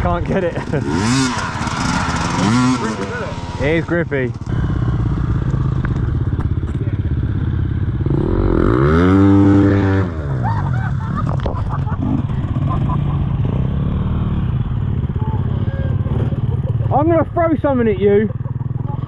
can't get it. It is grippy. I'm gonna throw something at you.